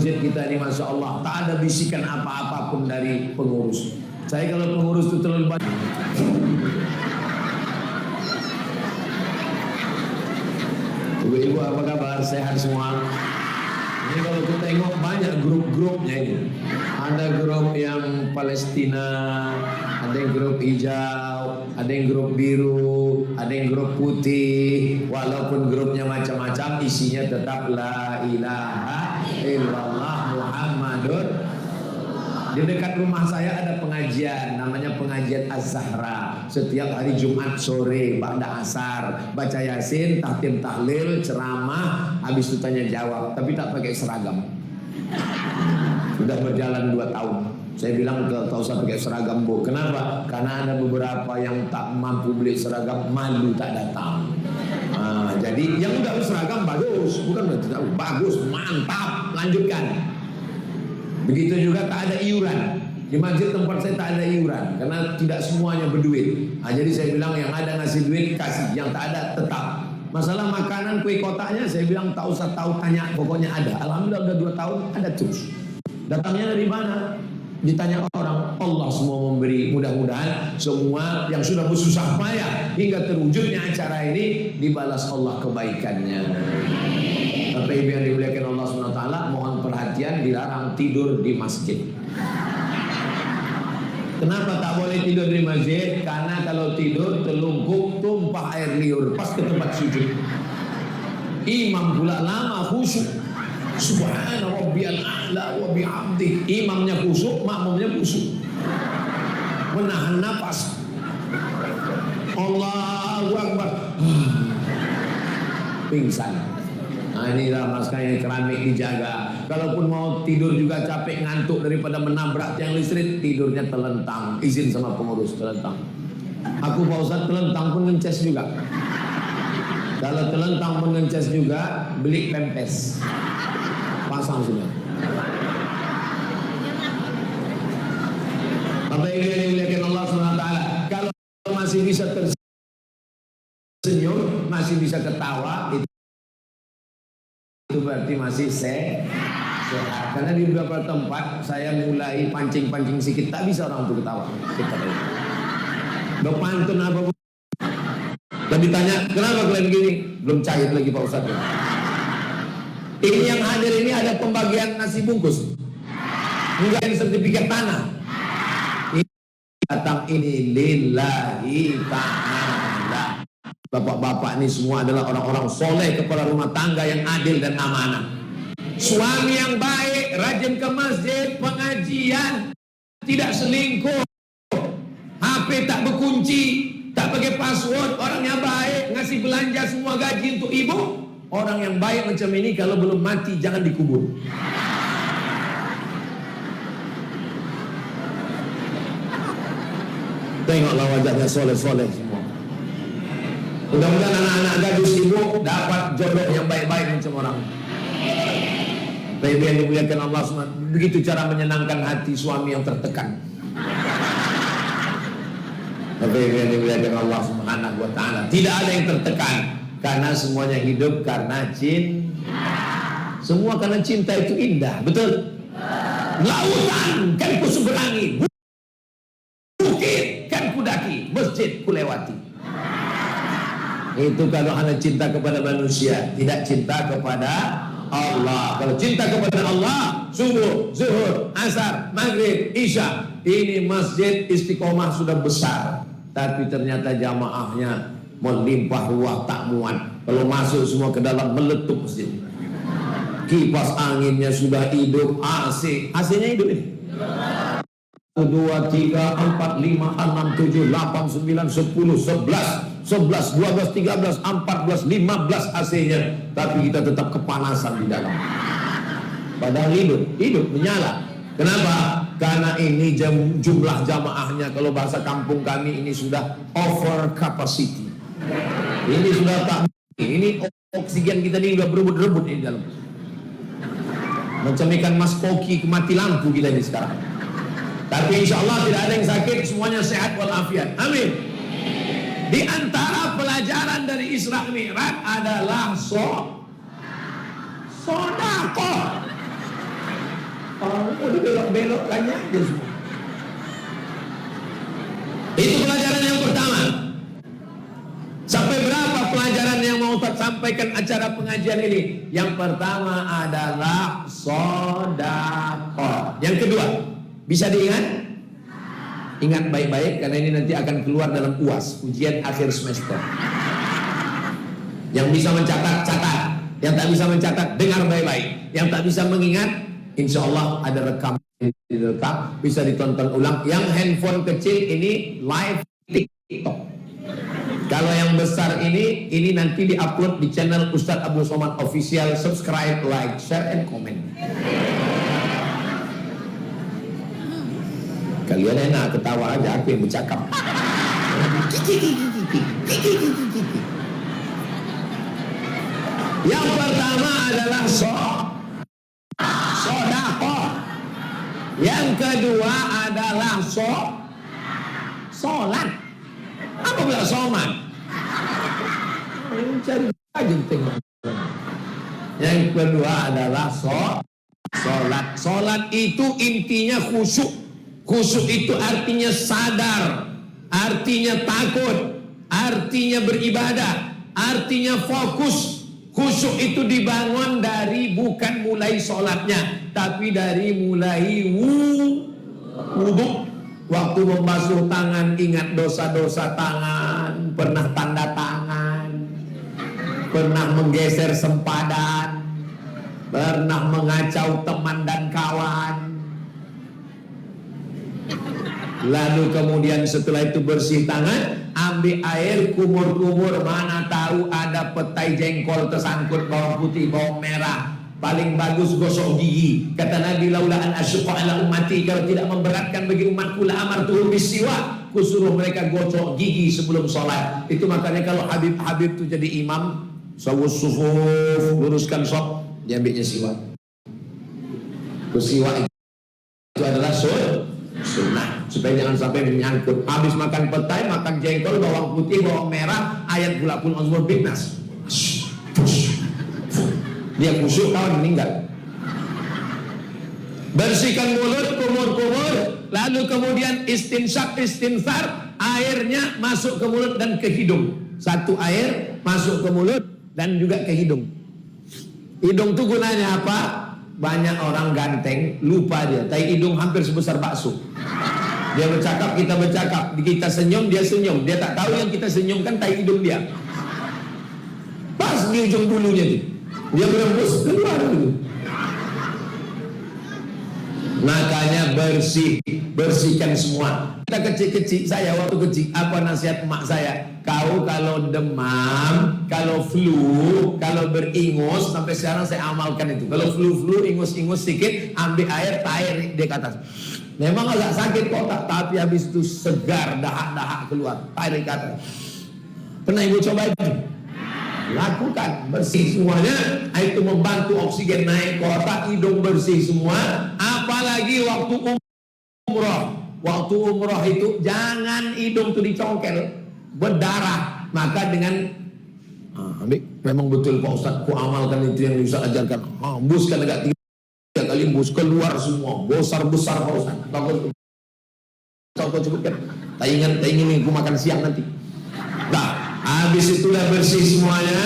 masjid kita ini Masya Allah tak ada bisikan apa-apa pun dari pengurus. Saya kalau pengurus itu terlalu banyak. Ibu-ibu apa kabar? Sehat semua? Ini kalau kita tengok banyak grup-grupnya ini. Ada grup yang Palestina, ada yang grup hijau, ada yang grup biru, ada yang grup putih. Walaupun grupnya macam-macam, isinya tetap la ilaha illallah Muhammadur. Di dekat rumah saya ada pengajian, namanya pengajian Az-Zahra. Setiap hari Jumat sore, ba'da asar, baca yasin, tahtim tahlil, ceramah, habis itu tanya jawab, tapi tak pakai seragam. Sudah berjalan 2 tahun. Saya bilang tak usah pakai seragam, Bu. Kenapa? Karena ada beberapa yang tak mampu beli seragam, malu tak datang. Jadi yang udah berseragam bagus, bukan bagus, mantap, lanjutkan. Begitu juga tak ada iuran. Di masjid tempat saya tak ada iuran karena tidak semuanya berduit. Jadi saya bilang yang ada ngasih duit kasih, yang tak ada tetap. Masalah makanan kue kotaknya saya bilang tak usah tahu tanya, pokoknya ada. Alhamdulillah udah 2 tahun ada terus. Datangnya dari mana? Ditanya orang. Allah semua memberi. Mudah-mudahan semua yang sudah bersusah payah hingga terwujudnya acara ini dibalas Allah kebaikannya. Bapak Ibu yang dimuliakan Allah SWT, mohon perhatian, dilarang tidur di masjid. Kenapa tak boleh tidur di masjid? Karena kalau tidur terlungkup, tumpah air liur pas ke tempat sujud. Imam pula lama khusyuk. Subhana rabbiyal a'la wa bihamdi. Imamnya khusyuk, makmumnya khusyuk. Menahan nafas. Allahu Akbar. Pingsan. Nah inilah maskanya keramik dijaga. Kalaupun mau tidur juga capek ngantuk daripada menabrak tiang listrik, tidurnya telentang. Izin sama pengurus telentang. Aku Pak Ustadz telentang pun ngences juga. Kalau telentang pun ngences juga, beli pempes. Pasang sudah. Bapak Ibu yang dimuliakan Allah SWT, kalau masih bisa tersenyum, masih bisa ketawa, itu berarti masih sehat. Karena di beberapa tempat saya mulai pancing-pancing sedikit, tak bisa orang itu ketawa. Dok pantun apa? Dan ditanya, kenapa kalian gini? Belum cair lagi Pak Ustadz. Ini yang hadir ini ada pembagian nasi bungkus. Enggak ini sertifikat tanah. Ini datang ini lillahi ta'ala. Bapak-bapak ini semua adalah orang-orang soleh, kepala rumah tangga yang adil dan amanah. Suami yang baik, rajin ke masjid, pengajian, tidak selingkuh, HP tak berkunci, tak pakai password, orangnya baik, ngasih belanja semua gaji untuk ibu. Orang yang baik macam ini kalau belum mati jangan dikubur. Tengoklah wajahnya soleh-soleh semua. Mudah-mudahan anak-anak gadis ibu dapat jodoh yang baik-baik macam orang. Baik yang dimuliakan Allah SWT. Begitu cara menyenangkan hati suami yang tertekan. Baik yang dimuliakan Allah SWT. Tidak ada yang tertekan karena semuanya hidup karena cinta. Semua karena cinta itu indah, betul? Lautan kan ku seberangi, bukit kan ku daki, masjid ku lewati. Itu kalau hanya cinta kepada manusia, tidak cinta kepada Allah. Kalau cinta kepada Allah, subuh, zuhur, asar, maghrib, isya, ini masjid Istiqomah sudah besar, tapi ternyata jamaahnya melimpah ruah tak muat. Kalau masuk semua ke dalam meletup masjid. Kipas anginnya sudah hidup, AC-nya hidup ini. 1, 2, 3, 4, 5, 6, 7, 8, 9, 10, 11, 12, 13, 14, 15 AC-nya. Tapi kita tetap kepanasan di dalam. Padahal hidup menyala. Kenapa? Karena ini jumlah jamaahnya, kalau bahasa kampung kami ini sudah over capacity. Ini sudah tak, ini oksigen kita ini sudah berebut-rebut di dalam. Macam ikan mas koki mati lampu gila ini sekarang. Tapi insya Allah tidak ada yang sakit, semuanya sehat walafiat. Amin. Di antara pelajaran dari Isra Mi'raj adalah sodakoh. belok-belokkannya aja semua. Itu pelajaran yang pertama. Sampai berapa pelajaran yang mau Ustaz sampaikan acara pengajian ini? Yang pertama adalah sedekah. Yang kedua, bisa diingat? Ingat baik-baik karena ini nanti akan keluar dalam UAS, ujian akhir semester. Yang bisa mencatat, catat. Yang tak bisa mencatat, dengar baik-baik. Yang tak bisa mengingat, insya Allah ada rekam, bisa ditonton ulang. Yang handphone kecil ini live TikTok. Kalau yang besar ini nanti diupload di channel Ustadz Abdul Somad Official. Subscribe, like, share, and comment. Kalian enak ketawa aja, aku yang bercakap. Yang pertama adalah sedekah. Yang kedua adalah sholat. Apa pula somat? Cari aja tengok. Yang kedua adalah sholat. Sholat itu intinya khusyuk. Khusyuk itu artinya sadar, artinya takut, artinya beribadah, artinya fokus. Khusyuk itu dibangun dari bukan mulai sholatnya, tapi dari mulai wudhu. Waktu membasuh tangan ingat dosa-dosa tangan, pernah tanda tangan, pernah menggeser sempadan, pernah mengacau teman dan kawan. Lalu kemudian setelah itu bersih tangan, ambil air, kumur-kumur, mana tahu ada petai jengkol tersangkut, bawang putih, bawang merah. Paling bagus gosok gigi. Kata Nabi, laula an asyqa ala ummati, kalau tidak memberatkan bagi umatku la amartuhum bisiwak, ku suruh mereka gosok gigi sebelum sholat. Itu makanya kalau Habib itu jadi imam, sawus sufuf, luruskan shop, dia ambilnya siwak. Siwak itu adalah sunnah, supaya jangan sampai menyangkut. Habis makan petai, makan jengkol, bawang putih, bawang merah, ayat kul a'udzu binnas. Dia khusyuk, kawan meninggal. Bersihkan mulut, kumur-kumur, lalu kemudian istinsyak, istinsar, airnya masuk ke mulut dan ke hidung. Satu air masuk ke mulut dan juga ke hidung. Hidung itu gunanya apa? Banyak orang ganteng, lupa dia. Tai hidung hampir sebesar bakso. Dia bercakap, kita bercakap. Kita senyum, dia senyum. Dia tak tahu yang kita senyumkan tai hidung dia. Pas di ujung bulunya itu, dia berembus keluar itu. Makanya bersihkan semua. Kita kecil-kecil, saya waktu kecil, apa nasihat emak saya? Kau kalau demam, kalau flu, kalau beringus, sampai sekarang saya amalkan itu. Kalau flu, ingus-ingus sedikit, ambil air, tarik dia ke atas. Memang agak sakit kok, tapi habis itu segar, dahak-dahak keluar, tarik ke atas. Pernah ibu coba itu? Lakukan, bersih semuanya. Itu membantu oksigen naik ke otak, hidung bersih semua. Apalagi waktu umroh. Waktu umroh itu jangan hidung tuh dicongkel, berdarah. Maka dengan memang betul Pak Ustaz, ku amalkan itu yang bisa ajarkan. Hembuskan agak 3 kali, hembus keluar semua, besar-besar Pak Ustaz. Kau cukupkan. Tak ingin ku makan siang nanti. Nah, habis itulah bersih semuanya,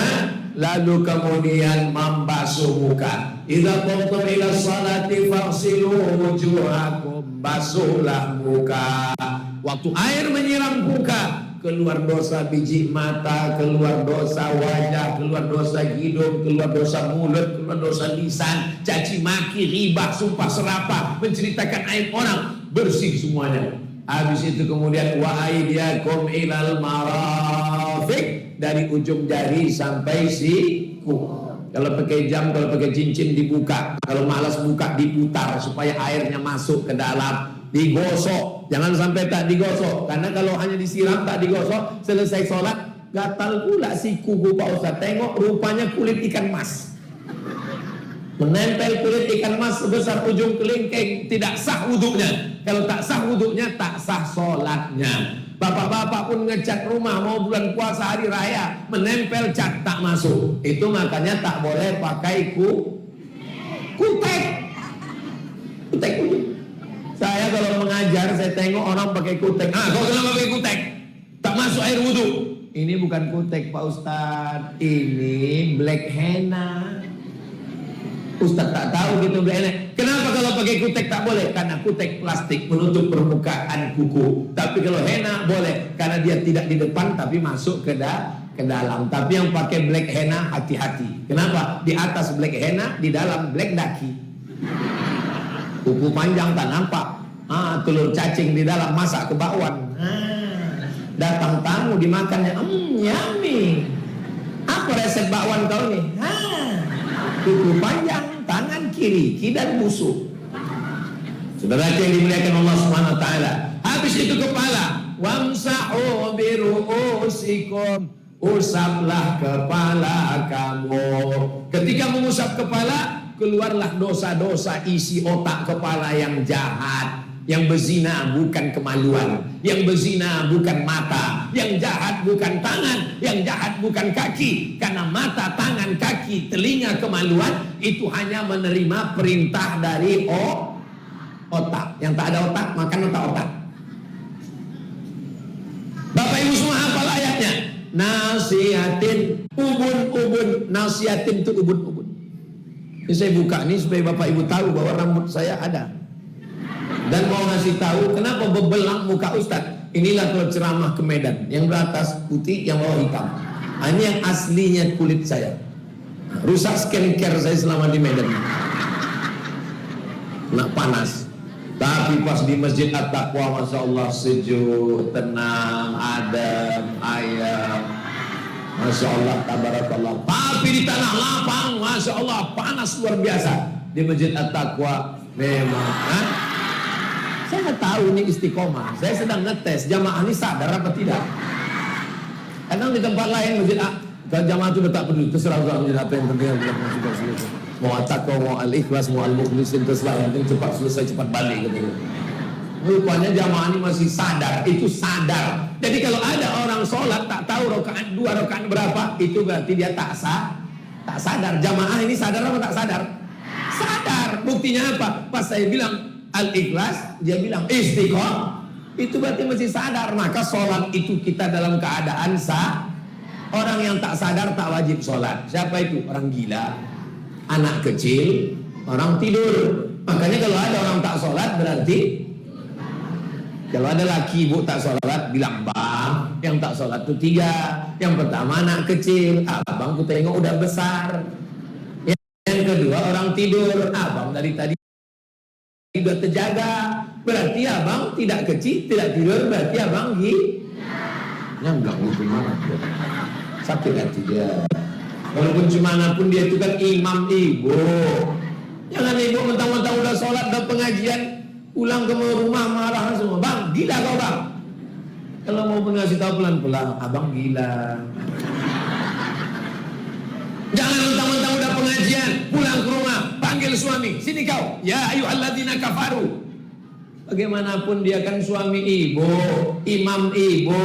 lalu kemudian membasuh muka. Idza qumtum ila sholati faghsilu wujuhakum, basuhlah muka. Waktu air menyiram muka, keluar dosa biji mata, keluar dosa wajah, keluar dosa hidung, keluar dosa mulut, keluar dosa lisan, caci maki, ribah, sumpah serapah, menceritakan aib orang, bersih semuanya. Habis itu kemudian wa aydiyakum ilal marafiq, dari ujung jari sampai siku. Kalau pakai jam, kalau pakai cincin dibuka, kalau malas buka diputar supaya airnya masuk ke dalam. Digosok, jangan sampai tak digosok, karena kalau hanya disiram tak digosok, selesai sholat gatal pula siku Pak Ustaz. Tengok rupanya kulit ikan mas, menempel kulit ikan mas sebesar ujung kelingking, tidak sah wuduknya. Kalau tak sah wuduknya, tak sah sholatnya. Bapak-bapak pun ngecat rumah mau bulan puasa hari raya, menempel cat tak masuk. Itu makanya tak boleh pakai kutek kunyit. saya tengok orang pakai kutek. Kau kenapa pakai kutek? Tak masuk air wudhu. Ini bukan kutek Pak Ustadz, ini black henna. Ustadz tak tahu gitu black henna. Kenapa kalau pakai kutek tak boleh? Karena kutek plastik menutup permukaan kuku. Tapi kalau henna boleh, karena dia tidak di depan tapi masuk ke dalam. Tapi yang pakai black henna hati-hati. Kenapa? Di atas black henna, di dalam black daki. Kuku panjang tak nampak. Telur cacing di dalam, masak ke bakwan. Datang tamu dimakannya, yummy. Apa resep bakwan kau nih? Kuku panjang, tangan kiri, kidal busuk. Saudara yang dimuliakan Allah Subhanahu wa taala. Habis itu kepala, wamsahu biruusikum, usaplah kepala kamu. Ketika mengusap kepala, keluarlah dosa-dosa isi otak kepala yang jahat. Yang berzina bukan kemaluan, yang berzina bukan mata, yang jahat bukan tangan, yang jahat bukan kaki. Karena mata, tangan, kaki, telinga, kemaluan itu hanya menerima perintah dari otak. Yang tak ada otak, makan otak-otak. Bapak Ibu semua hafal ayatnya. Nasihatin, ubun-ubun. Nasihatin itu ubun-ubun. Ini saya buka nih supaya Bapak Ibu tahu bahwa rambut saya ada. Dan mau ngasih tahu kenapa bebelang muka Ustadz. Inilah kalau ceramah ke Medan, yang atas putih, yang bawah hitam. Ini yang aslinya kulit saya. Rusak skincare saya selama di Medan. Nak panas. Tapi pas di Masjid At-Taqwa, Masya Allah, sejuk, tenang, adem, ayam. Masya Allah, tabarakallah. Tapi di tanah lapang, Masya Allah, panas luar biasa. Di Masjid At-Taqwa memang saya tahu ini istiqomah. Saya sedang ngetes jamaah ini sadar apa tidak. Kadang di tempat lain masjid jamaah itu tak peduli, terserah masjid apa yang penting mau at-taqwa, mau al-ikhlas, mau al-mukhlisin, terserah, penting cepat selesai, cepat balik gitu. Rupanya jamaah ini masih sadar, itu sadar. Jadi kalau ada orang sholat tak tahu rakaat 2 rakaat berapa, itu berarti dia tak sadar. Jamaah ini sadar apa tak sadar? Sadar. Buktinya apa? Pas saya bilang al-ikhlas, dia bilang istiqomah. Itu berarti masih sadar. Maka sholat itu kita dalam keadaan sah. Orang yang tak sadar tak wajib sholat. Siapa itu? Orang gila, anak kecil, orang tidur. Makanya kalau ada orang tak sholat berarti, kalau ada laki ibu tak sholat, bilang bang, yang tak sholat itu 3. Yang pertama anak kecil, abang ku tengok udah besar. Yang kedua orang tidur, abang dari tadi sudah terjaga. Berarti abang tidak kecil, tidak tidur, berarti abang enggak gimana sakit hati dia. Walaupun cuma pun dia itu kan imam ibu. Jangan ibu mentang-mentang udah sholat, udah pengajian, pulang ke rumah marah semua. Bang, gila kau bang. Kalau mau ngasih tahu pelan-pelan, abang gila. Jangan mentang-mentang udah pengajian, pulang ke rumah, panggil suami, sini kau, ya ayyuhalladzina kafaru. Bagaimanapun dia kan suami ibu, imam ibu,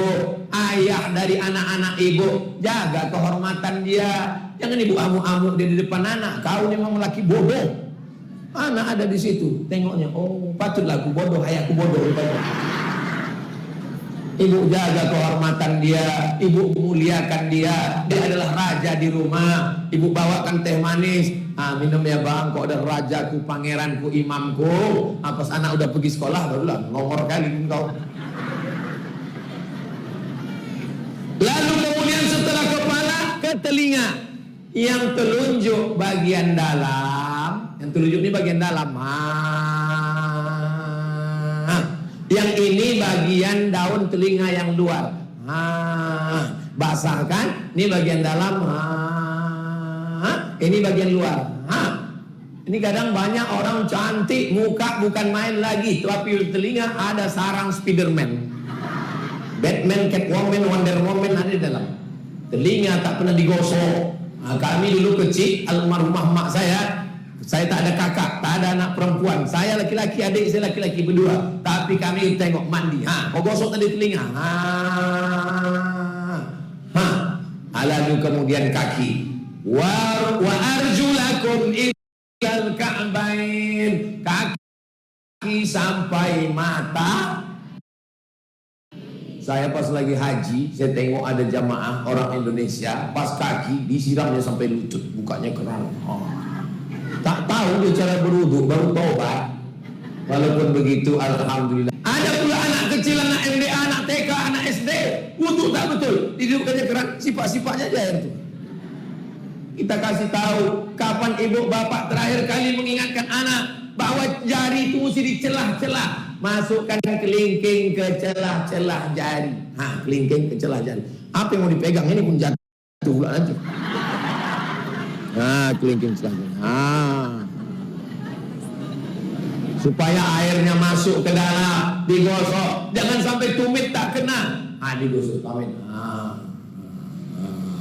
ayah dari anak-anak ibu. Jaga kehormatan dia. Jangan ibu amuk-amuk dia di depan anak. Kau memang laki bodoh. Anak ada di situ, tengoknya, oh patutlah aku bodoh, ayahku bodoh. Ibu jaga kehormatan dia, ibu muliakan dia. Dia adalah raja di rumah. Ibu bawakan teh manis, minum ya bang, kok ada rajaku, pangeranku, imamku. Pas anak udah pergi sekolah, barulah ngomor kali engkau. Lalu kemudian setelah kepala ke telinga, yang telunjuk bagian dalam, yang telunjuk ini bagian dalam. Yang ini bagian daun telinga yang luar. Basah kan? Ini bagian dalam. Ini bagian luar. Ini kadang banyak orang cantik, muka bukan main lagi, tapi telinga ada sarang Spiderman, Batman, Catwoman, Wonder Woman ada di dalam. Telinga tak pernah digosok. Kami dulu kecil, almarhumah mak saya tak ada kakak, tak ada anak perempuan. Saya laki-laki, adik saya laki-laki berdua. Tapi kami tengok mandi. Kau gosok tadi telinga. Lalu kemudian kaki. Wa arjulakum ilal ka'bain. Kaki sampai mata. Saya pas lagi haji, saya tengok ada jamaah orang Indonesia, pas kaki disiramnya sampai lutut, bukanya keran. Tak tahu dia cara berwudu, baru taubat. Walaupun begitu, alhamdulillah. Ada pula anak kecil, anak MDA, anak TK, anak SD, wudu tak betul, dihidupkannya keran, sifat-sifatnya aja itu. Kita kasih tahu kapan ibu bapak terakhir kali mengingatkan anak bahwa jari itu mesti dicelah-celah. Masukkan kelingking ke celah-celah jari. Kelingking ke celah jari. Apa yang mau dipegang ini pun jatuh pula nanti. Kelingking celah jari. Supaya airnya masuk ke dalam, digosok. Jangan sampai tumit tak kena. Digosok tumit.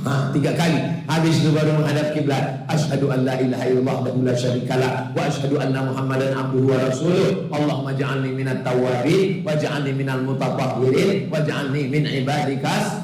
3 kali. Habis itu baru menghadap kiblat. Asyhadu an la ilaha illallah wahdahu la syarikalah wa asyhadu anna Muhammadan abduhu wa rasuluh. Allahumma ja'alni minat tawwabin waj'alni minal mutatahhirin waj'alni min ibadikas.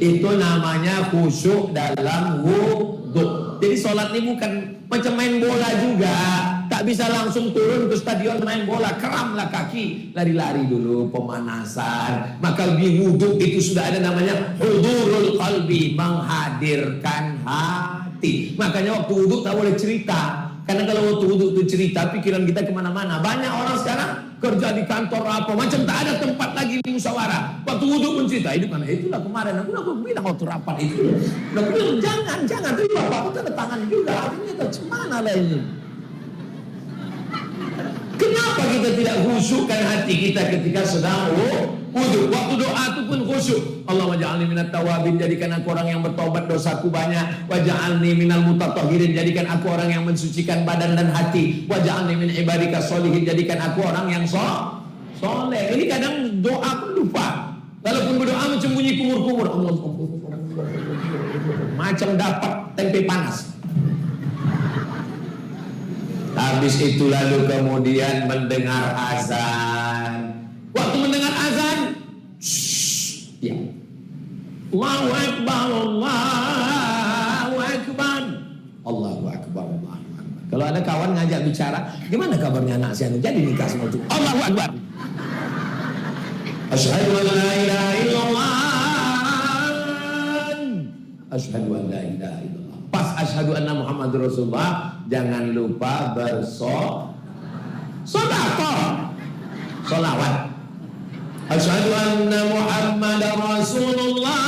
Itu namanya khusyuk dalam wudu. Jadi sholat ini bukan macam main bola juga. Tak bisa langsung turun ke stadion main bola, keramlah kaki, lari-lari dulu pemanasan. Maka di wudu itu sudah ada namanya hudurul qalbi, menghadirkan hati. Makanya waktu wudu tak boleh cerita, karena kalau waktu wudu itu cerita pikiran kita kemana-mana. Banyak orang sekarang kerja di kantor apa macam tak ada tempat lagi musyawarah. Waktu wudu pun cerita, itu karena itulah kemarin aku bilang waktu rapat itu. Udah bilang jangan, tapi bapak tanda tangan juga. Akhirnya gimana lah ini? Kenapa kita tidak khusyukkan hati kita ketika sedang wudu? Waktu doa itu pun khusyuk. Allahumma ja'alni minat tawabin, jadikan aku orang yang bertobat, dosaku banyak. Waj'alni minal mutatahhirin, jadikan aku orang yang mensucikan badan dan hati. Waj'alni min ibadikas sholihin, jadikan aku orang yang soleh. Ini kadang doa pun lupa. Walaupun berdoa macam bunyi kumur-kumur. Macam dapat tempe panas. Habis itu lalu kemudian mendengar azan. Waktu mendengar azan, ya. Allahu Akbar, Allahu Akbar, Allahu Akbar, Allahu Akbar. Kalau ada kawan ngajak bicara, gimana kabarnya anak saya jadi nikah semua itu? Allahu Akbar. Asyhadu an la ilaha illallah. Asyhadu an la ilaha illallah. Pas asyhadu anna Muhammadur Rasulullah, jangan lupa solawat. Asyhadu anna Muhammadar Rasulullah.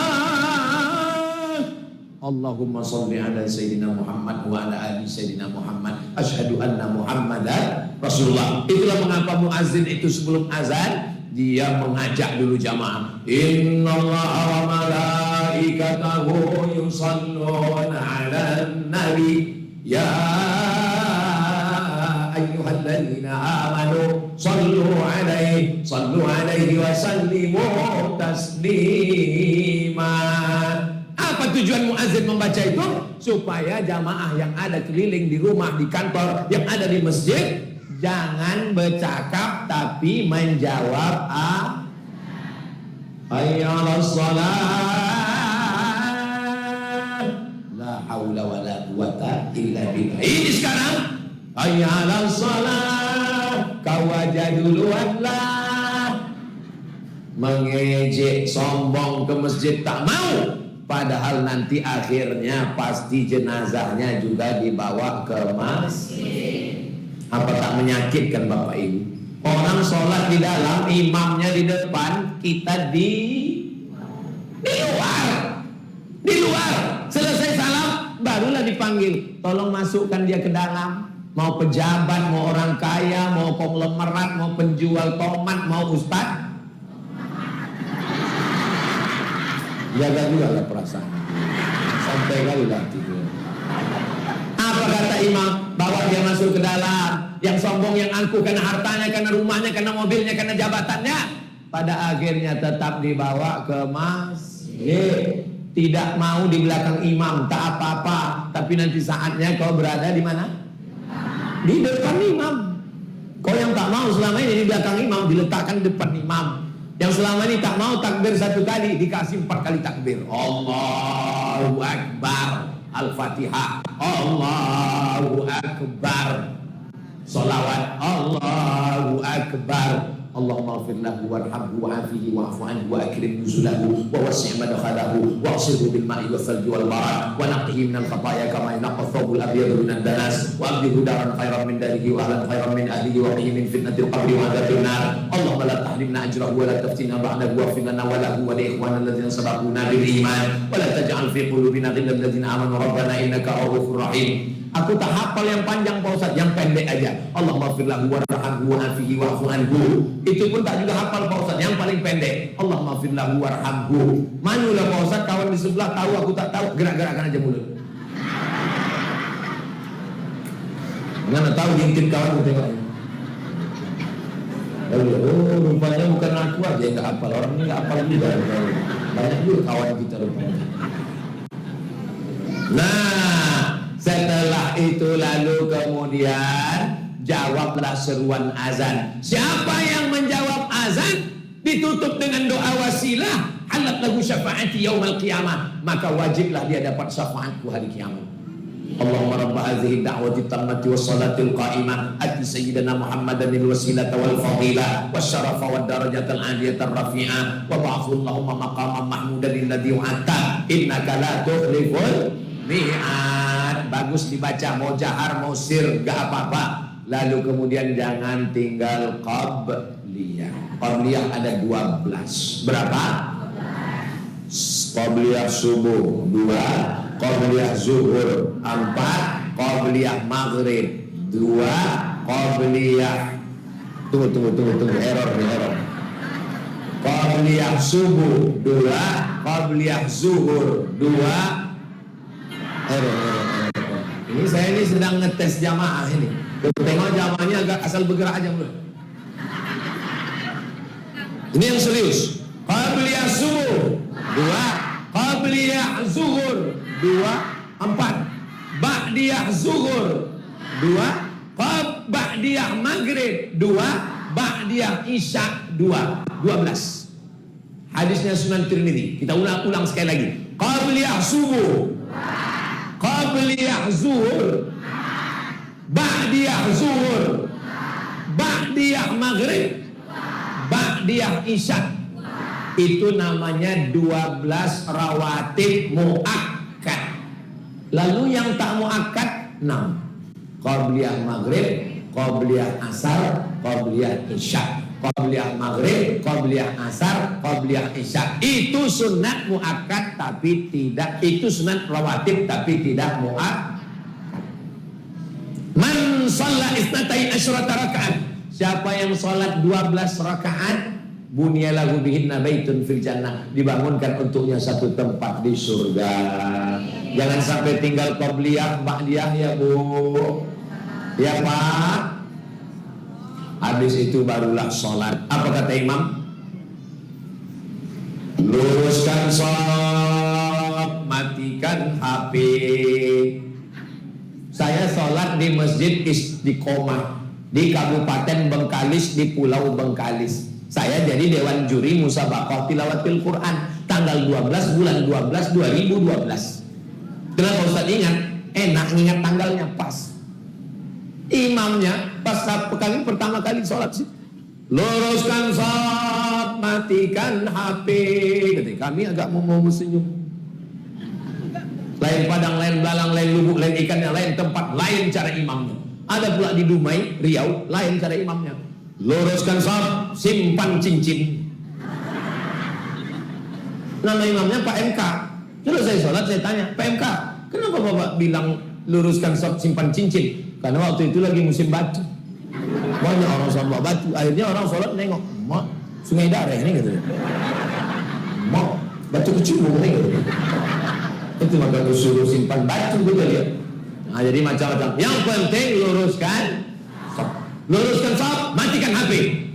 Allahumma sholli ala Sayyidina Muhammad wa ala ali Sayyidina Muhammad. Asyhadu anna Muhammadar Rasulullah. Itulah mengapa muazzin itu sebelum azan dia mengajak dulu jamaah. Innallaha wa malaikatahu yusalluna 'alan nabi ya ayyuhalladzina amanu sallu 'alaihi wa sallimu taslima. Apa tujuan muazzin membaca itu? Supaya jamaah yang ada keliling di rumah, di kantor, yang ada di masjid jangan bercakap tapi menjawab hayya 'alas shalah, la haula wala quwata illa billah. Ini sekarang hayya 'alas shalah, kau aja duluan lah. Mengejek, sombong ke masjid tak mau, padahal nanti akhirnya pasti jenazahnya juga dibawa ke masjid. Apa tak menyakitkan Bapak Ibu? Orang sholat di dalam, imamnya di depan, kita di luar. Selesai salam, barulah dipanggil. Tolong masukkan dia ke dalam. Mau pejabat, mau orang kaya, mau konglomerat, mau penjual tomat, mau ustaz. Jaga juga lah perasaan. Sampai kali lah tidur. Apa kata imam? Bawa dia masuk ke dalam. Yang sombong, yang angkuh karena hartanya, karena rumahnya, karena mobilnya, karena jabatannya, pada akhirnya tetap dibawa ke masjid. Tidak mau di belakang imam, tak apa-apa. Tapi nanti saatnya kau berada di mana? Di depan imam. Kau yang tak mau selama ini di belakang imam, diletakkan di depan imam. Yang selama ini tak mau takbir 1 kali, dikasih 4 kali takbir. Allahu Akbar. Al-Fatihah. Allahu Akbar. Salawat. Allahu Akbar. akbar. Allahumma ighfir lahu warhamhu wa'afihi wa'fu anhu wa akrim nuzulahu wa wasi' madkhalahu wa asirhu bil ma'i wal thalji wal barad wa naqqihi minal khataaya kama yanqqa thawbul abyadu minan danas wa abdilhu daran khairan min darihi wa ahlan khairan min ahlihi wa qihhi min fitnatil qabri wa adzabil nar. Allahumma la tahrimna ajrahu wa la taftinna ba'dahu waghfir lana wa lahu wa li ikhwanina alladziina sabaquna bil iman wa la taj'al fi qulubina ghillan lil ladzina amanu rabbana innaka ra'ufur rahim. Aku tak hafal yang panjang Pak Ustaz, yang pendek aja. Allahumma ighfir lahu warhamhu wa'afihi wa'fu anhu. Itu pun tak juga hafal Pak Ustaz, yang paling pendek. Allahumma ighfir lahu warhamhu. Manulah Pak Ustaz, kawan di sebelah tahu aku tak tahu, gerak-gerakkan aja mulut. Mana tahu ngintip kawan aku tengok. Oh, rupanya bukan aku aja yang enggak hafal, orang ini enggak hafal juga. Banyak juga kawan kita rupanya. Nah, setelah itu lalu kemudian jawablah seruan azan. Siapa yang menjawab azan ditutup dengan doa wasilah, halat lahu syafaati yaumal qiyamah, maka wajiblah dia dapat syafaatku hari kiamat. Allahumma rabb hadhihi da'wati tammati was salatil qa'imah ati sayyidina Muhammadanil wasilata wal fadilah wasyarafa wad darajatal aliyatar rafi'ah wa ba'athu Allahumma maqaman mahmudan alladhi wa'ata innaka la tukhliful mi'ad. Bagus dibaca, mau jahar mau sir gak apa-apa. Lalu kemudian jangan tinggal qabliyah. Qabliyah ada 12. Berapa? Qabliyah subuh 2, qabliyah zuhur 4, qabliyah maghrib 2, qabliyah tunggu error. Qabliyah subuh 2, qabliyah zuhur 2. Error. Ini saya ini sedang ngetes jamaah ini. Tengok jamaahnya agak asal bergerak aja mulai. Ini yang serius. Qabliyah subuh 2, qabliyah zuhur 2, 4. Ba'diyah zuhur 2, ba'diyah maghrib 2, ba'diyah isya 2. 12. Hadisnya Sunan Tirmidzi. Kita ulang sekali lagi. Qabliyah subuh, qabliyah zuhur, ba'diyah zuhur, ba'diyah maghrib, ba'diyah isya. Itu namanya 12 rawatib muakkad. Lalu yang tak muakkad 6. Qabliyah maghrib, qabliyah asar, qabliyah isya. Qabliyah maghrib, qabliyah asar, qabliyah isya. Itu sunat muakkad tapi tidak, itu sunat rawatib tapi tidak muakkad. Man shalla isnatai asyrata rakaat. Siapa yang salat 12 rakaat, bunyalahu bihinna baitun fil jannah, dibangunkan untuknya satu tempat di surga. Jangan sampai tinggal qabliyah, ba'diyah ya Bu. Ya Pak. Habis itu barulah sholat. Apa kata imam? Luruskan sholat, matikan HP. Saya sholat di Masjid Istiqomah di Kabupaten Bengkalis, di Pulau Bengkalis. Saya jadi Dewan Juri Musabaqah Tilawatil Quran tanggal 12 bulan 12 2012. Kenapa Ustaz ingat? Enak ingat tanggalnya pas. Imamnya pas kali pertama kali sholat sih, luruskan sholat, matikan HP. Ketika kami agak mau senyum. Lain Padang, lain Belalang, lain Lubuk, lain ikannya, lain tempat, lain cara imamnya. Ada pula di Dumai, Riau, lain cara imamnya. Luruskan sholat, simpan cincin. Nama imamnya Pak MK. Terus saya sholat, saya tanya, Pak MK, kenapa Bapak bilang luruskan sholat, simpan cincin? Karena waktu itu lagi musim batu. Banyak orang sholat bawa batu. Akhirnya orang sholat nengok, mak, Sungai Dareh ini gitu. Mak, batu kecil nih gitu. Itu maka suruh simpan batu gitu lihat. Nah, jadi macam-macam. Yang penting luruskan sholat. Luruskan sholat, matikan HP.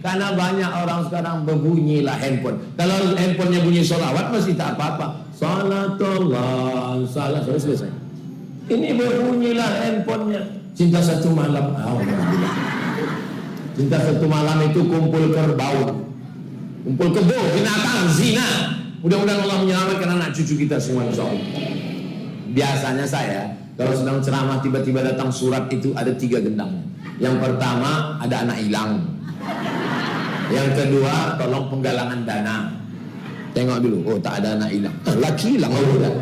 Karena banyak orang sekarang berbunyilah handphone. Kalau handphonenya bunyi sholawat masih tak apa-apa. Salatullah, salat selesai. Ini berbunyilah handphonenya. Cinta satu malam, cinta satu malam itu kumpul kerbau, kumpul kebo, binatang, zina. Mudah-mudahan Allah menyelamatkan anak cucu kita semua insyaallah. Biasanya saya kalau sedang ceramah tiba-tiba datang surat itu ada 3 gendang. Yang pertama ada anak hilang. Yang kedua, tolong penggalangan dana. Tengok dulu, oh tak ada anak hilang. Laki hilang, oh udah.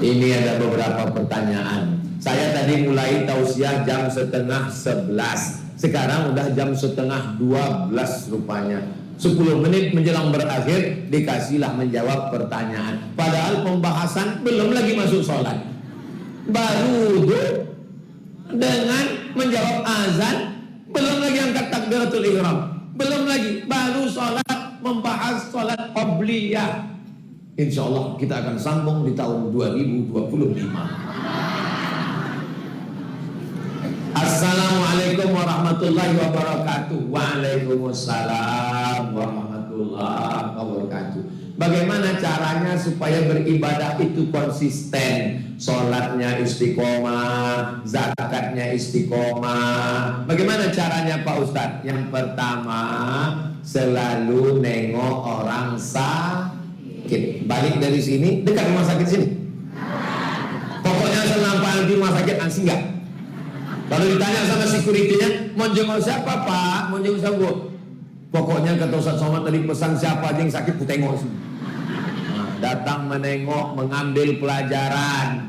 Ini ada beberapa pertanyaan. Saya tadi mulai tausiah jam 10:30. Sekarang udah jam 11:30 rupanya. 10 menit menjelang berakhir dikasihlah menjawab pertanyaan. Padahal pembahasan belum lagi masuk sholat. Baru dengan menjawab azan, belum lagi angkat takbiratul ihram, belum lagi baru sholat, membahas sholat qabliyah. Insya Allah kita akan sambung di tahun 2025. Assalamualaikum warahmatullahi wabarakatuh. Waalaikumsalam warahmatullahi wabarakatuh. Bagaimana caranya supaya beribadah itu konsisten? Sholatnya istiqomah, zakatnya istiqomah. Bagaimana caranya Pak Ustadz? Yang pertama, selalu nengok orang sakit. Balik dari sini, dekat rumah sakit sini. Pokoknya selampai di rumah sakit singgah. Kalau ditanya sama security-nya, mau jenguk siapa Pak? Mau jenguk siapa? Pokoknya kata Ustaz Somad tadi pesan siapa aja yang sakit ku tengok sini. Datang menengok, mengambil pelajaran.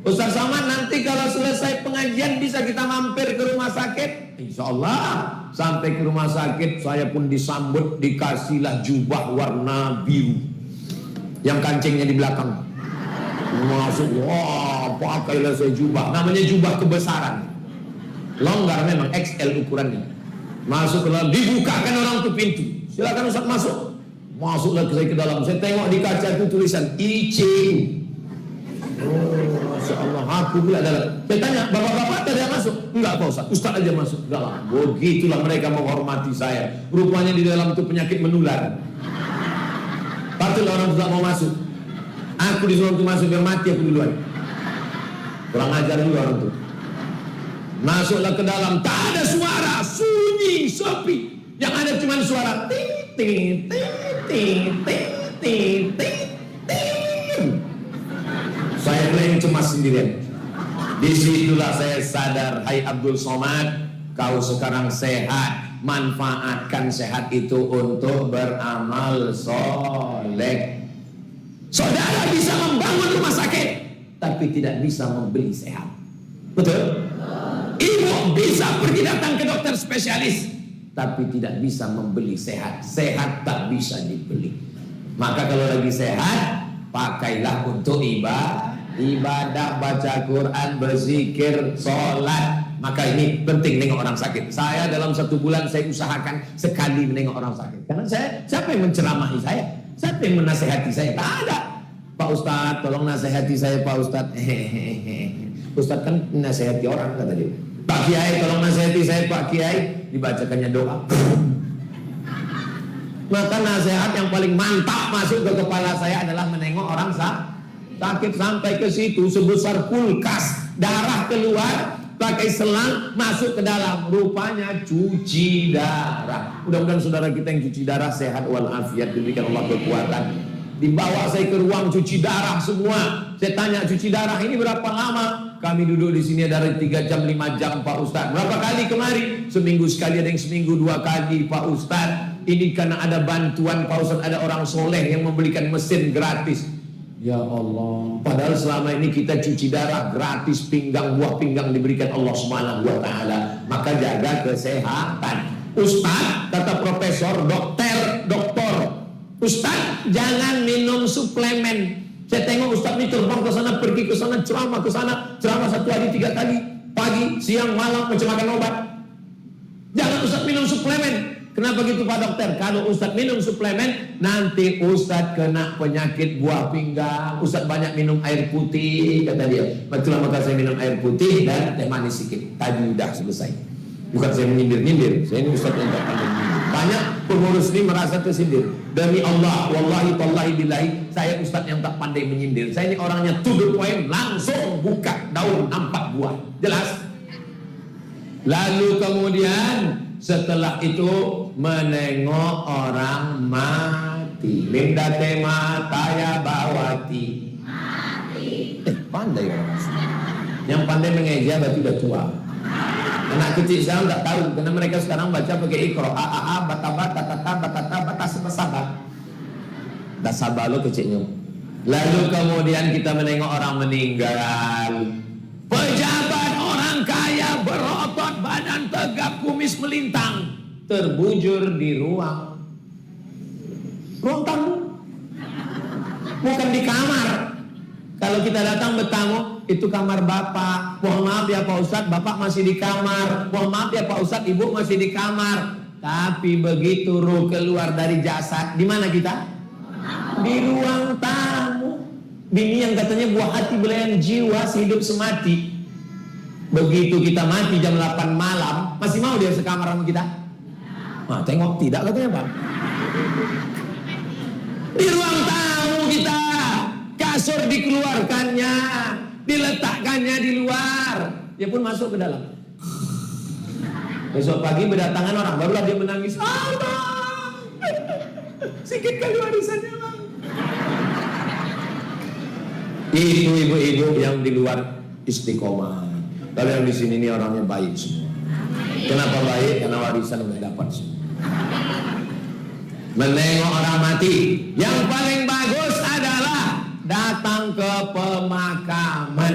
Ustaz Somad nanti kalau selesai pengajian bisa kita mampir ke rumah sakit? Insya Allah. Sampai ke rumah sakit saya pun disambut, dikasihlah jubah warna biru yang kancingnya di belakang. Masuk, wah pakailah saya jubah. Namanya jubah kebesaran. Longgar memang, XL ukurannya. Masuk ke dalam, dibukakan orang tuh pintu. Silakan Ustaz masuk. Masuklah saya ke dalam. Saya tengok di kaca itu tulisan ICU. Oh, Masya Allah. Aku pula dalam. Saya tanya, bapak-bapak tadi masuk? Enggak Pak Ustaz, Ustaz aja masuk. Enggak lah. Begitulah mereka menghormati saya. Rupanya di dalam itu penyakit menular. Patutlah orang tidak mau masuk. Aku disuruh untuk masuk biar mati aku duluan. Kurang ajar juga orang itu. Masuklah ke dalam, tak ada suara, sunyi, sepi. Yang ada cuma suara ting ting ting ting ting ting ting ting. Saya mulai cemas sendirian. Disitulah saya sadar, hai Abdul Somad, kau sekarang sehat. Manfaatkan sehat itu untuk beramal soleh. Saudara bisa membangun rumah sakit, tapi tidak bisa membeli sehat. Betul? Ibu bisa pergi datang ke dokter spesialis, tapi tidak bisa membeli sehat. Sehat tak bisa dibeli. Maka kalau lagi sehat, pakailah untuk ibadah, baca Quran, berzikir, sholat. Maka ini penting nengok orang sakit. Saya dalam 1 bulan saya usahakan sekali menengok orang sakit. Karena siapa yang menceramahi saya? Siapa yang menasehati saya? Tak ada. Pak Ustadz, tolong nasehati saya Pak Ustadz. Ustadz kan nasehati orang kata dia. Pak Kiai tolong nasihati saya Pak Kiai. Dibacakannya doa. Maka nasihat yang paling mantap masuk ke kepala saya adalah menengok orang sakit sampai ke situ sebesar kulkas, darah keluar, pakai selang masuk ke dalam, rupanya cuci darah. Mudah-mudahan saudara kita yang cuci darah sehat walafiat, diberikan Allah kekuatan. Dibawa saya ke ruang cuci darah semua. Saya tanya, cuci darah ini berapa lama? Kami duduk di sini dari 3 jam 5 jam Pak Ustadz. Berapa kali kemari? Seminggu sekali, ada yang seminggu 2 kali Pak Ustadz. Ini karena ada bantuan Pak Ustadz, ada orang soleh yang membelikan mesin gratis. Ya Allah, padahal selama ini kita cuci darah gratis, pinggang, buah pinggang diberikan Allah Subhanahu wa taala. Maka jaga kesehatan. Ustadz, kata profesor, doktor, Ustadz jangan minum suplemen. Saya tengok Ustadz ini terbang ke sana, pergi ke sana, ceramah ke sana, ceramah 1 hari 3 kali, pagi, siang, malam macam makan obat. Jangan Ustadz minum suplemen. Kenapa gitu Pak Dokter? Kalau Ustadz minum suplemen, nanti Ustadz kena penyakit buah pinggang. Ustadz banyak minum air putih, kata dia. Betul, maka saya minum air putih dan teh manis sedikit. Tadi udah selesai. Bukan saya menyindir-nyindir, saya ini Ustadz yang tak pandai menyindir. Banyak pengurus ini merasa tersindir. Demi Allah, wallahi tallahi billahi, saya Ustadz yang tak pandai menyindir. Saya ini orangnya to the point, langsung buka daun nampak buah. Jelas? Lalu kemudian setelah itu menengok orang mati. Linda tema taya bawati. Mati. Pandai orang. Yang pandai mengeja berarti udah tua. Anak kecil sekarang tak tahu karena mereka sekarang baca pakai Iqra. A bata batata sabah. Dah sabar lo kecilnya. Lalu kemudian kita menengok orang meninggal. Pejabat orang kaya berotot, badan tegap, kumis melintang, terbujur di ruang tamu. Bukan di kamar. Kalau kita datang bertamu, itu kamar bapak. Mohon maaf ya Pak Ustadz, bapak masih di kamar. Mohon maaf ya Pak Ustadz, ibu masih di kamar. Tapi begitu ruh keluar dari jasad, di mana kita? Di ruang tamu. Bini yang katanya buah hati belayan jiwa, sehidup semati. Begitu kita mati jam 8 malam, masih mau dia sekamar sama kita? Nah, tengok tidak katanya Bang. Di ruang tamu kita, kasur dikeluarkannya, diletakkannya di luar, dia pun masuk ke dalam. Besok pagi berdatangan orang, barulah dia menangis. Bang, sikit kali warisannya Bang. Itu ibu-ibu yang di luar istiqomah. Kalau yang di sini ini orangnya baik semua. Kenapa baik? Karena warisan udah dapat semua. Menengok orang mati, yang paling bagus adalah datang ke pemakaman.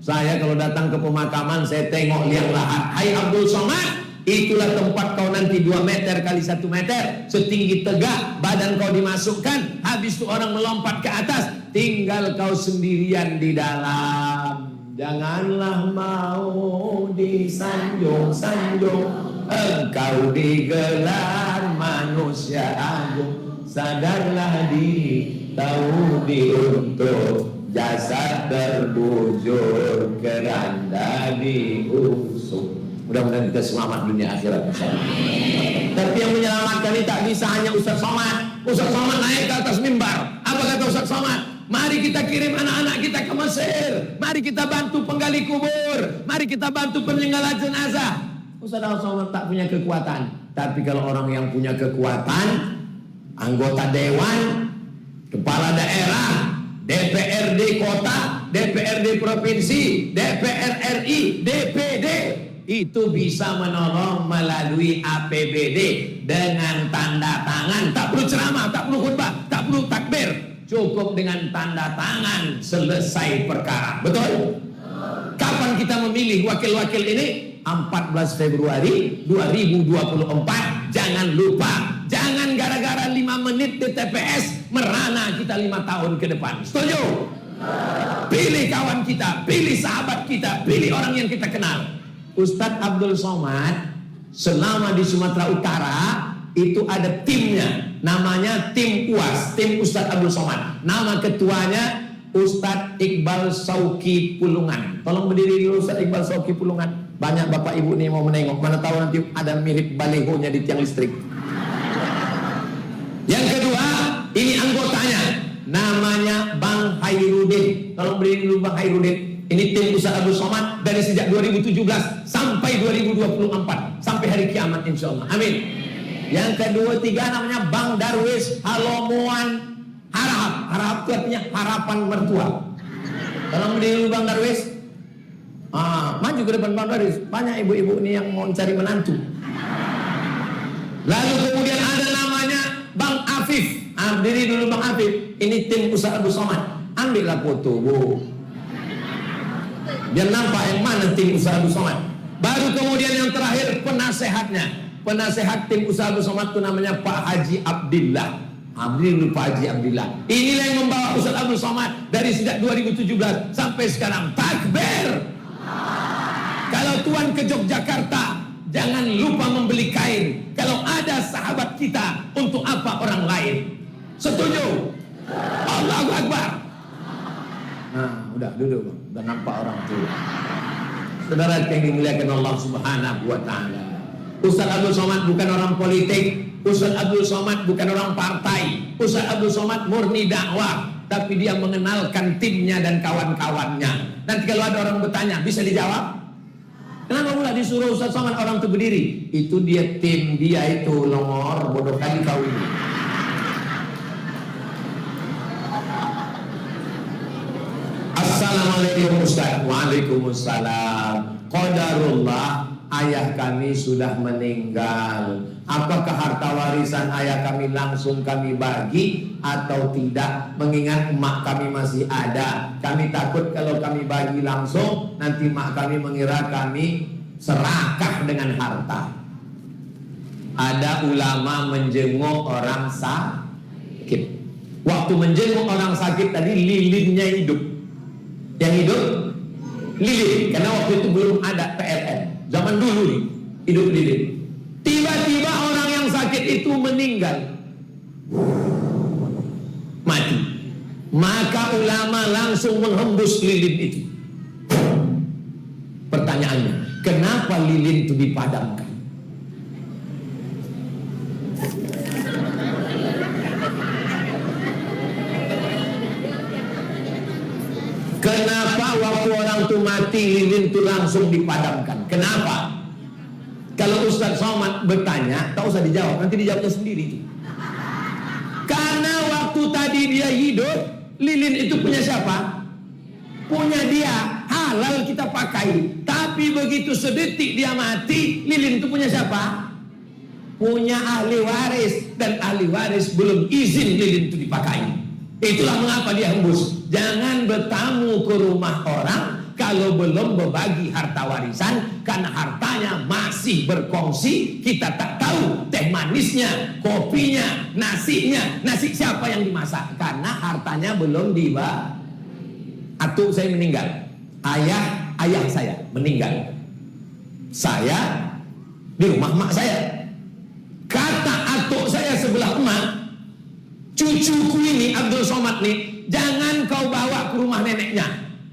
Saya kalau datang ke pemakaman, saya tengok liang lahat. Hai Abdul Somad, itulah tempat kau nanti 2 meter kali 1 meter, setinggi tegak, badan kau dimasukkan, habis itu orang melompat ke atas, tinggal kau sendirian di dalam. Janganlah mau disanjung-sanjung, engkau digelar manusia agung. Sadarlah diri, tahu diuntung, jasad terbujur, keranda diusung. Mudah-mudahan kita selamat dunia akhirat. Tapi yang menyelamatkan ini tak bisa hanya Ustaz Somad. Ustaz Somad naik ke atas mimbar. Apa kata Ustaz Somad? Mari kita kirim anak-anak kita ke Mesir. Mari kita bantu penggali kubur. Mari kita bantu peninggalan jenazah. Ustaz Somad tak punya kekuatan. Tapi kalau orang yang punya kekuatan, anggota dewan, kepala daerah, DPRD kota, DPRD provinsi, DPR RI, DPD, itu bisa menolong melalui APBD dengan tanda tangan. Tak perlu ceramah, tak perlu khutbah, tak perlu takbir, cukup dengan tanda tangan selesai perkara. Betul? Kapan kita memilih wakil-wakil ini? 14 Februari 2024. Jangan lupa, jangan gara-gara 5 menit di TPS merana kita 5 tahun ke depan. Setuju? Pilih kawan kita, pilih sahabat kita, pilih orang yang kita kenal. Ustadz Abdul Somad selama di Sumatera Utara itu ada timnya, namanya tim UAS, tim Ustadz Abdul Somad. Nama ketuanya Ustadz Iqbal Sauki Pulungan. Tolong berdiri dulu Ustadz Iqbal Sauki Pulungan. Banyak bapak ibu nih mau menengok, mana tahu nanti ada mirip balihonya di tiang listrik. Yang kedua, ini anggotanya, namanya Bang Hairudin. Tolong berdiri dulu Bang Hairudin. Ini tim Ustadz Abdul Somad dari sejak 2017 sampai 2024, sampai hari kiamat insyaallah. Amin. Yang kedua, tiga namanya Bang Darwis Halomuan Harap. Harap itu artinya harapan mertua. Tolong berdiri dulu Bang Darwis. Maju ke depan Bang Darwis. Banyak ibu-ibu ini yang mau cari menantu. Lalu kemudian ada namanya Bang Afif. Berdiri dulu Bang Afif. Ini tim Ustadz Abdul Somad. Ambillah foto, Bu. Biar nampak yang mana tim Ustadz Abdul Somad. Baru kemudian yang terakhir penasehatnya. Penasehat tim Ustadz Abdul Somad itu namanya Pak Haji Abdillah. Abdillah Pak Haji Abdillah. Inilah yang membawa Ustadz Abdul Somad dari sejak 2017 sampai sekarang. Takbir. Kalau tuan ke Yogyakarta, jangan lupa membeli kain. Kalau ada sahabat kita, untuk apa orang lain? Setuju? Allahu Akbar. Nah, udah duduk Bang. Udah nampak orang tua. Saudara yang dimuliakan Allah Subhanahu wa taala. Ustadz Abdul Somad bukan orang politik. Ustadz Abdul Somad bukan orang partai. Ustadz Abdul Somad murni dakwah, tapi dia mengenalkan timnya dan kawan-kawannya. Nanti kalau ada orang bertanya, bisa dijawab? Kenapa pula disuruh Ustadz Somad orang itu berdiri? Itu dia tim dia itu longor bodoh kali kau ini. Assalamualaikum Ustaz. Waalaikumsalam. Qadarullah ayah kami sudah meninggal. Apakah harta warisan ayah kami langsung kami bagi atau tidak? Mengingat emak kami masih ada. Kami takut kalau kami bagi langsung, nanti emak kami mengira kami serakah dengan harta. Ada ulama menjenguk orang sakit. Waktu menjenguk orang sakit tadi lilinnya hidup. Yang hidup lilin, karena waktu itu belum ada PLN. Zaman dulu nih, hidup lilin. Tiba-tiba orang yang sakit itu meninggal, mati. Maka ulama langsung menghembus lilin itu. Pertanyaannya, kenapa lilin itu dipadamkan? Kenapa waktu orang itu mati lilin itu langsung dipadamkan? Kenapa? Kalau Ustaz Somad bertanya, tak usah dijawab, nanti dijawabnya sendiri. Karena waktu tadi dia hidup, lilin itu punya siapa? Punya dia, halal kita pakai. Tapi begitu sedetik dia mati, lilin itu punya siapa? Punya ahli waris. Dan ahli waris belum izin lilin itu dipakai. Itulah mengapa dia hembus. Jangan bertamu ke rumah orang kalau belum berbagi harta warisan, karena hartanya masih berkongsi. Kita tak tahu teh manisnya, kopinya, nasinya. Nasi siapa yang dimasak? Karena hartanya belum dibagi. Atuk saya meninggal, ayah saya meninggal, saya di rumah mak saya. Kata atuk saya sebelah emak, cucuku ini Abdul Somad nih, jangan kau bawa ke rumah neneknya.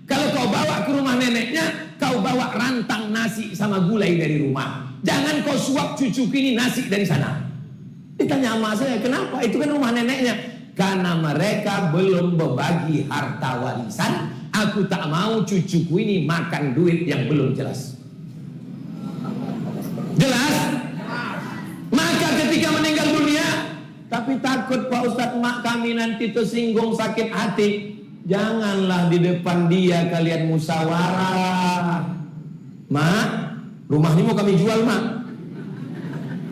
Kalau kau bawa ke rumah neneknya, kau bawa rantang nasi sama gulai dari rumah. Jangan kau suap cucuku ini nasi dari sana. Ditanya emak saya, kenapa? Itu kan rumah neneknya. Karena mereka belum berbagi harta warisan. Aku tak mau cucuku ini makan duit yang belum jelas. Jelas? Maka ketika meninggal dunia, tapi takut Pak Ustadz mak kami nanti tersinggung sakit hati. Janganlah di depan dia kalian musyawarah. Mak, rumah ini mau kami jual mak.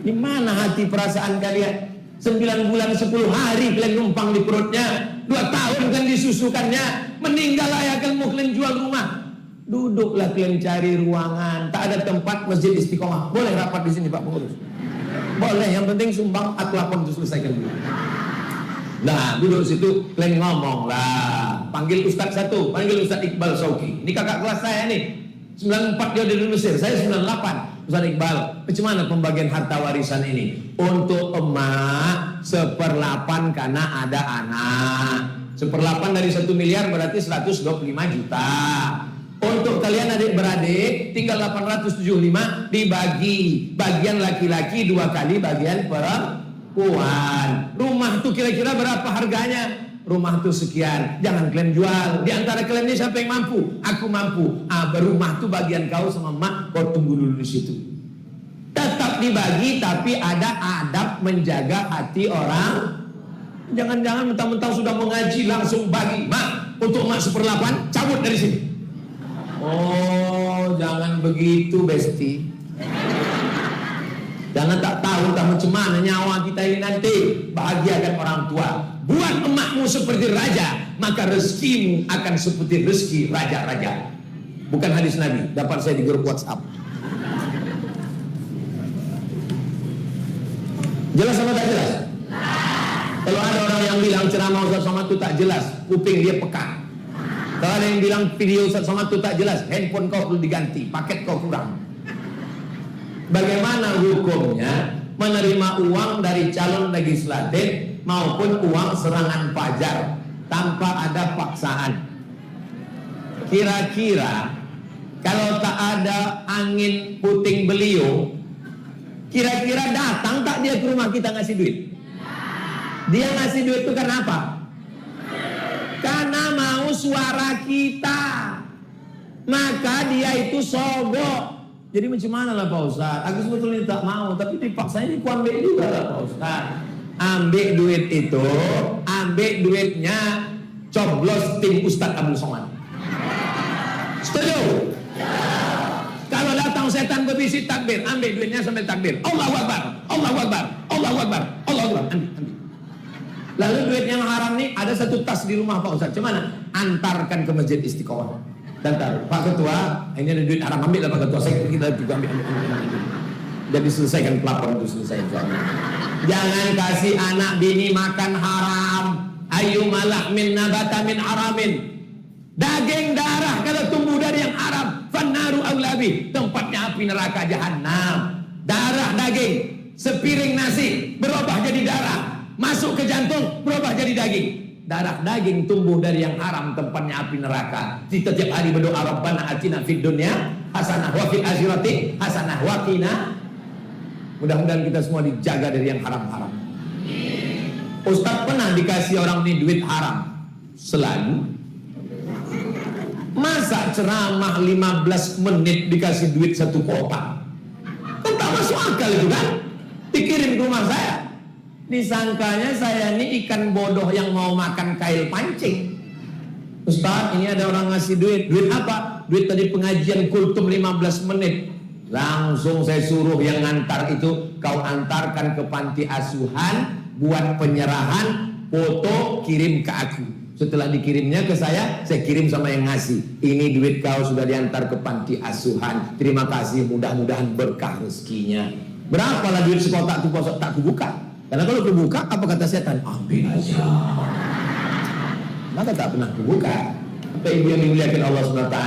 Di mana hati perasaan kalian? 9 bulan 10 hari kalian numpang di perutnya. 2 tahun kan disusukannya. Meninggal ayah kalian mau kalian jual rumah. Duduklah kalian cari ruangan. Tak ada tempat masjid istiqomah. Boleh rapat di sini Pak Pengurus? Boleh, yang penting sumbang atlapon itu selesaikan dulu. Nah, duduk situ, kalian ngomong lah. Panggil Ustadz satu, panggil Ustadz Iqbal Sauki. Ini kakak kelas saya nih. 94 dia di Mesir, saya 98. Ustadz Iqbal, macam mana pembagian harta warisan ini? Untuk emak 1/8 karena ada anak. 1/8 dari 1 miliar berarti 125 juta. Untuk kalian adik-beradik tinggal 875 dibagi. Bagian laki-laki 2 kali bagian perempuan. Rumah tuh kira-kira berapa harganya? Rumah tuh sekian. Jangan kalian jual. Di antara kalian ini siapa yang mampu? Aku mampu. Berumah tuh bagian kau sama mak. Kau tunggu dulu di situ. Tetap dibagi, tapi ada adab menjaga hati orang. Jangan-jangan mentang-mentang sudah mengaji langsung bagi. Mak, untuk mak 1/8 cabut dari sini. Oh, jangan begitu, Besti. Jangan tak tahu tak macam mana nyawa kita ini nanti. Bahagiakan orang tua. Buat emakmu seperti raja, maka rezekimu akan seperti rezeki raja-raja. Bukan hadis Nabi, dapat saya di grup WhatsApp. Jelas atau tak jelas? Kalau ada orang yang bilang ceramah Ustaz Somad itu tak jelas, kuping dia peka. Kalau ada yang bilang video Ustaz Somad itu tak jelas, handphone kau perlu diganti, paket kau kurang. Bagaimana hukumnya menerima uang dari calon legislatif maupun uang serangan pajar tanpa ada paksaan? Kira-kira kalau tak ada angin puting beliung, kira-kira datang tak dia ke rumah kita ngasih duit? Dia ngasih duit itu karena apa? Karena mau suara kita. Maka dia itu sogok. Jadi macam mana lah Pak Ustaz? Aku sebetulnya tak mau, tapi dipaksa ini ku ambil juga lah Pak Ustaz. Ambil duit itu, ambil duitnya, coblos tim Ustaz Abdul Somad. Setuju? Kalau datang setan habis takbir, ambil duitnya sambil takbir. Allahu Akbar, Allahu Akbar, Allahu Akbar, Allahu Akbar. Ambil. Lalu duit yang haram nih ada satu tas di rumah Pak Ustadz. Cuman antarkan ke masjid Istiqomah. Dan taruh, Pak Ketua, ini ada duit haram, ambil lah Pak Ketua. Saya kita juga ambil. Jadi selesaikan pelapor itu selesai. Jangan kasih anak bini makan haram. Ayu malak min nabata min haramin. Daging darah kalau tumbuh dari yang haram, fannaru aulabi, tempatnya api neraka jahanam. Darah daging, sepiring nasi berubah jadi darah, masuk ke jantung berubah jadi daging. Darah daging tumbuh dari yang haram, tempatnya api neraka. Kita tiap hari berdoa Rabbana atina fid dunya hasanah wa fil akhirati hasanah wa qina. Mudah-mudahan kita semua dijaga dari yang haram-haram. Ustaz pernah dikasih orang ini duit haram selalu. Masa ceramah 15 menit dikasih duit 1 kotak? Kan tak masuk akal itu kan? Dikirim ke rumah saya. Disangkanya saya ini ikan bodoh yang mau makan kail pancing. Ustaz, ini ada orang ngasih duit. Duit apa? Duit tadi pengajian kultum 15 menit. Langsung saya suruh yang ngantar itu, kau antarkan ke panti asuhan, buat penyerahan, foto, kirim ke aku. Setelah dikirimnya ke saya kirim sama yang ngasih. Ini duit kau sudah diantar ke panti asuhan. Terima kasih, mudah-mudahan berkah rezekinya. Berapa lah duit sekotak itu tak kubuka? Karena kalau kubuka, apa kata setan? Ambil aja. Maka tak pernah kubuka. Apa ibu yang dimuliakan Allah SWT.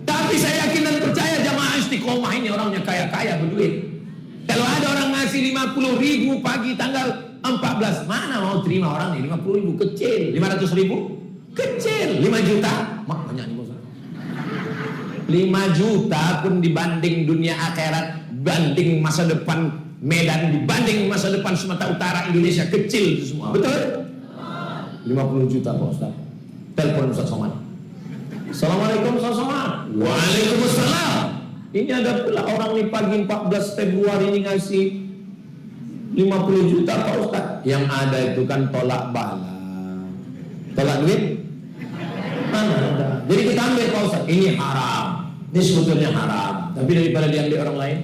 Tapi saya yakin dan percaya jamaah Istiqomah ini orangnya kaya-kaya berduit. Kalau ada orang ngasih 50.000 pagi tanggal 14, mana mau terima orang nih? 50.000 kecil, 500.000 kecil, 5 juta mak banyak nih bos. 5 juta pun dibanding dunia akhirat, banding masa depan Medan, dibanding masa depan Sumatera Utara, Indonesia kecil itu semua. Betul? 50 juta Pak Ustaz. Telepon Ustaz Somad. Assalamualaikum Ustaz Somad. Waalaikumsalam. Ini ada pula orang nih pagi 14 Februari ini ngasih 50 juta Pak Ustaz. Yang ada itu kan tolak bala. Tolak duit? Mana ada? Jadi kita ambil Pak Ustaz. Ini haram. Ini sebetulnya haram. Tapi daripada diambil orang lain.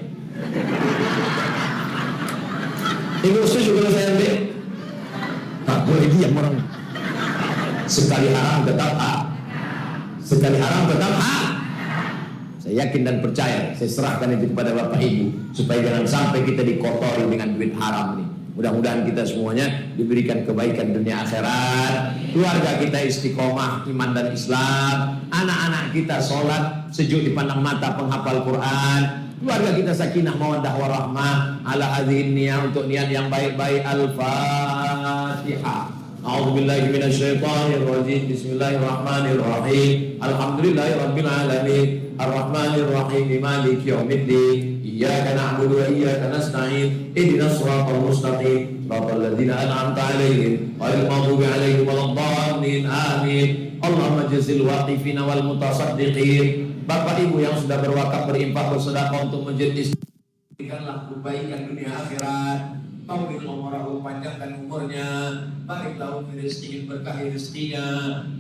Ibu setuju kalau saya ambil? Tak boleh diam orang. Sekali haram tetap hak. Sekali haram tetap hak. Saya yakin dan percaya, saya serahkan itu kepada Bapak Ibu supaya jangan sampai kita dikotori dengan duit haram ini. Mudah-mudahan kita semuanya diberikan kebaikan dunia akhirat, keluarga kita istiqomah iman dan Islam, anak-anak kita sholat sejuk dipandang mata penghafal Quran, keluarga kita sakinah mawaddah warahmah ala hadhihi niyah, untuk niat yang baik-baik. Al-Fatihah. A'udzubillahi minasyaitonirrajim. Bismillahirrahmanirrahim. Alhamdulillahirabbil alamin. Ar-Rahmanir-Rahim. Maliki yaumiddin. Iyyaka na'budu wa iyyaka nasta'in. Ihdinas siratal mustaqim. Siratal ladzina an'amta 'alaihim ghairil maghdubi 'alaihim waladdallin. Amin. Allahumma jazil waqifina wal mutasaddiqin. Bapak Ibu yang sudah berwakaf, berinfak, bersedekah untuk masjid Islam, berikanlah kebaikan dunia akhirat. Taubil umarahu, panjangkan umurnya, barik lahu fi rizqihi, berkahi rizqinya,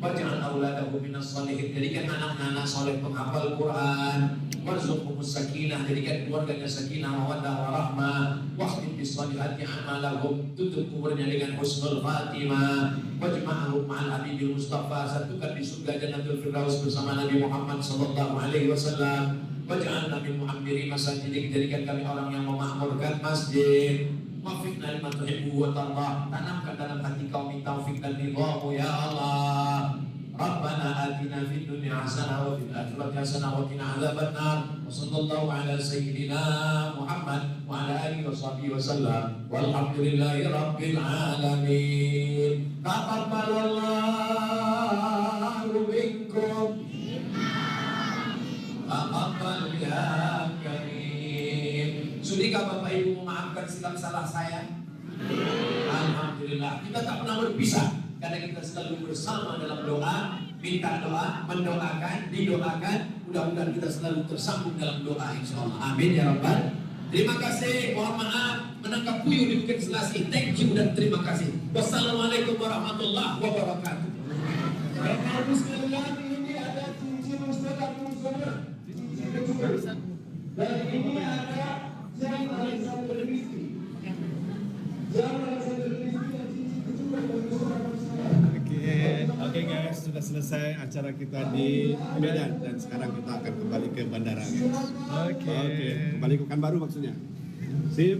waj'al auladahu minas shalihin, jadikan anak-anak soleh penghafal Quran, warzuqhumus sakinah, jadikan keluarganya sakinah mawaddah warahmah, wahdim bis salihati amalahum, tutup kuburnya dengan husnul khatimah, wajma'ahum ma'al habibil mustafa, satukan di surga jannatul firdaus bersama Nabi Muhammad sallallahu alaihi wasallam, waj'alna min mu'ammiri masajidik, jadikan kami orang yang memakmurkan masjid. Wafiqna lima tuhibbu wa tardah, tanamkan dalam hati kau min taufiq dan ridhamu ya Allah. Rabbana atina fid dunya hasanah wa fil akhirati hasanah wa qina adzabannar. Wa sallallahu ala sayyidina Muhammad wa ala alihi wa sahbihi wa sallam. Walhamdulillahi rabbil alamin. Taqabbalallahu minkum. Taqabbal ya karim. Sudikah Bapak Ibu memaafkan segala salah saya? Alhamdulillah. Kita tak pernah berpisah karena kita selalu bersama dalam doa, minta doa, mendoakan, didoakan. Mudah-mudahan kita selalu tersambung dalam doa, insyaallah. Amin ya rabbal. Terima kasih. Mohon maaf menangkap puyuh di Bukit Selasih. Thank you dan terima kasih. Wassalamualaikum warahmatullahi wabarakatuh. Bapak sekalian, ini ada cincin Ustaz Abdul Somad. Dan ini ada Oke guys, sudah selesai acara kita di Medan dan sekarang kita akan kembali ke bandara guys. Oke, kembali ke Pekanbaru maksudnya. Sip.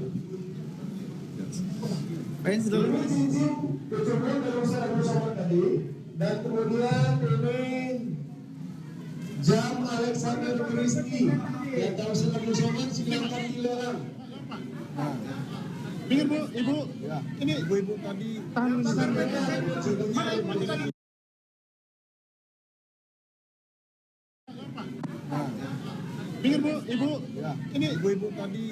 Fans dulu. Kecukupan berusaha tadi dan kemudian ini jam Alexander Rizky yang tahu sedang bersama 9 kilogram. Pinggir bu, ibu. Ya. Ini ibu-ibu tadi. Pinggir bu, ibu. Ya. Ini ibu-ibu tadi.